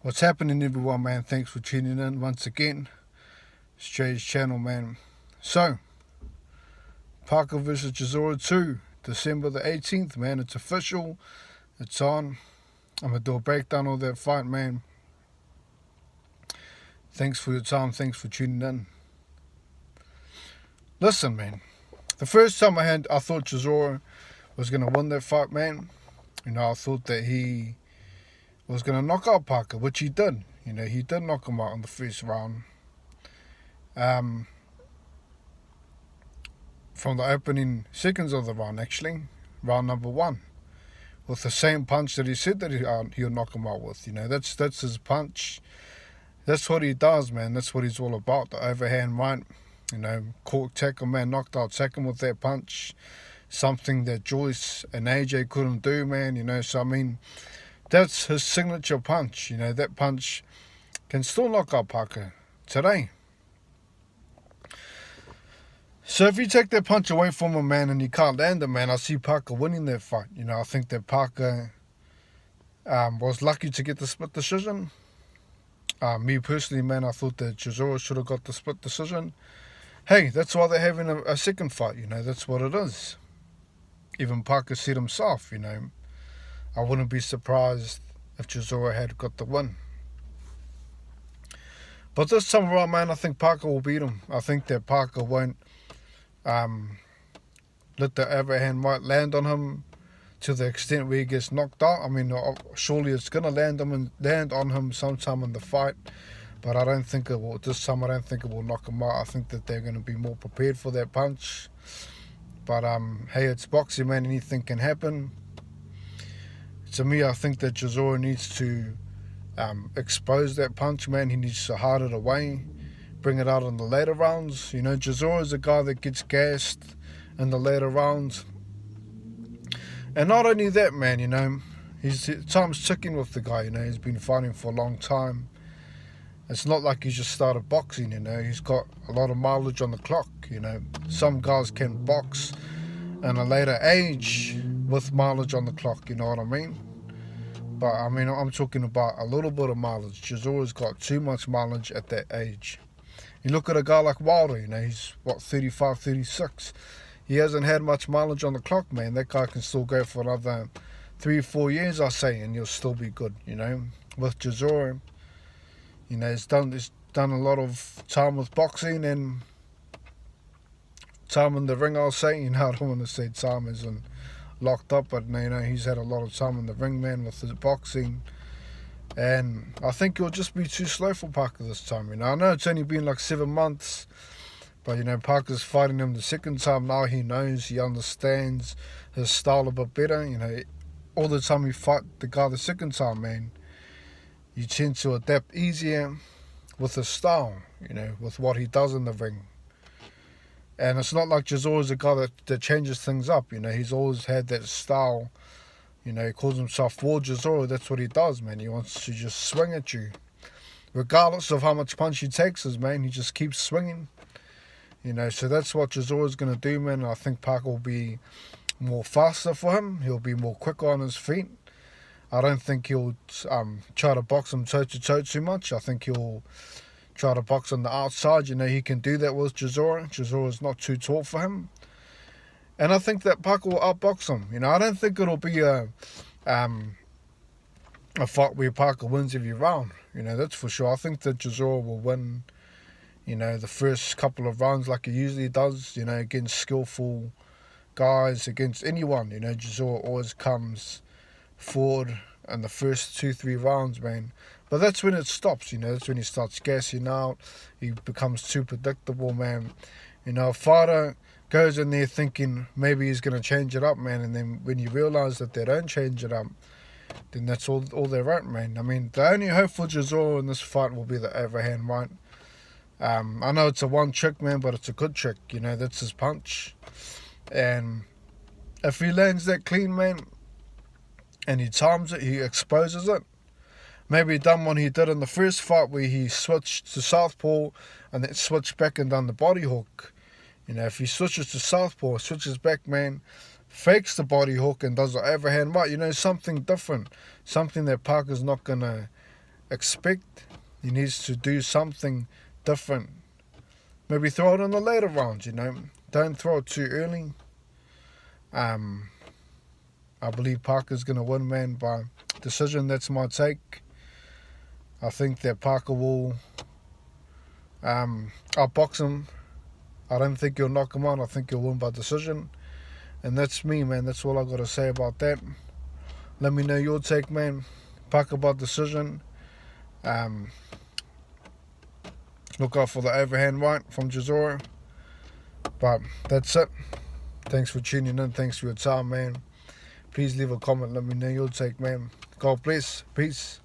What's happening, everyone, man? Thanks for tuning in once again. It's Jay's channel, man. So, Parker versus Chisora 2, December the 18th, man. It's official. It's on. I'm going to do a breakdown of that fight, man. Thanks for your time. Thanks for tuning in. Listen, man. The first time I thought Chisora was going to win that fight, man. I thought that he was going to knock out Parker, which he did. He did knock him out in the first round. From the opening seconds of the round, actually, round number 1, with the same punch that he said that he'll knock him out with. That's his punch. That's what he does, man. That's what he's all about. The overhand right. Caught tackle, man, knocked out second with that punch. Something that Joyce and AJ couldn't do, man. So I mean, that's his signature punch. That punch can still knock out Parker today. So if you take that punch away from him, man, and he can't land it, man, I see Parker winning that fight. I think that Parker was lucky to get the split decision. Me personally, man, I thought that Chisora should have got the split decision. Hey, that's why they're having a second fight. That's what it is. Even Parker said himself, I wouldn't be surprised if Chisora had got the win. But this time around, man, I think Parker will beat him. I think that Parker won't let the overhand right land on him to the extent where he gets knocked out. I mean, surely it's going to land on him sometime in the fight. But I don't think it will. This time I don't think it will knock him out. I think that they're going to be more prepared for that punch. But, hey, it's boxing, man. Anything can happen. To me, I think that Chisora needs to expose that punch, man. He needs to hide it away, bring it out in the later rounds. Chisora is a guy that gets gassed in the later rounds. And not only that, man, his time's ticking with the guy. He's been fighting for a long time. It's not like he just started boxing, He's got a lot of mileage on the clock, Some guys can box in a later age with mileage on the clock, you know what I mean? But, I mean, I'm talking about a little bit of mileage. Chisora's got too much mileage at that age. You look at a guy like Wilder, he's, 35, 36. He hasn't had much mileage on the clock, man. That guy can still go for another 3 or 4 years, I say, and he'll still be good, With Chisora, he's done a lot of time with boxing and time in the ring, I'll say. I don't want to say time as in locked up, but he's had a lot of time in the ring, man, with his boxing. And I think he'll just be too slow for Parker this time. I know it's only been like 7 months, but Parker's fighting him the second time now. He knows, he understands his style a bit better. All the time you fight the guy the second time, man, you tend to adapt easier with his style, with what he does in the ring. And it's not like Chisora's a guy that changes things up, He's always had that style. He calls himself War Chisora. That's what he does, man. He wants to just swing at you. Regardless of how much punch he takes, man, he just keeps swinging. So that's what Chisora's going to do, man. I think Parker will be more faster for him. He'll be more quicker on his feet. I don't think he'll try to box him toe-to-toe too much. I think he'll try to box on the outside. He can do that with Chisora. Chisora's not too tall for him. And I think that Parker will outbox him. I don't think it'll be a fight where Parker wins every round. That's for sure. I think that Chisora will win, the first couple of rounds like he usually does, against skillful guys, against anyone. Chisora always comes forward in the first 2-3 rounds, man. But that's when it stops, that's when he starts gassing out. He becomes too predictable, man. A fighter goes in there thinking maybe he's going to change it up, man, and then when you realise that they don't change it up, then that's all they're at, man. I mean, the only hope for Chisora in this fight will be the overhand right. I know it's a one trick, man, but it's a good trick, that's his punch. And if he lands that clean, man, and he times it, he exposes it. Maybe done what he did in the first fight where he switched to southpaw and then switched back and done the body hook. If he switches to southpaw, switches back, man, fakes the body hook and does the overhand right, something different. Something that Parker's not going to expect. He needs to do something different. Maybe throw it in the later rounds, you know. Don't throw it too early. I believe Parker's going to win, man, by decision. That's my take. I think that Parker will outbox him. I don't think he'll knock him out. I think he'll win by decision. And that's me, man. That's all I got to say about that. Let me know your take, man. Parker by decision. Look out for the overhand right from Chisora. But that's it. Thanks for tuning in. Thanks for your time, man. Please leave a comment. Let me know your take, man. God bless. Peace.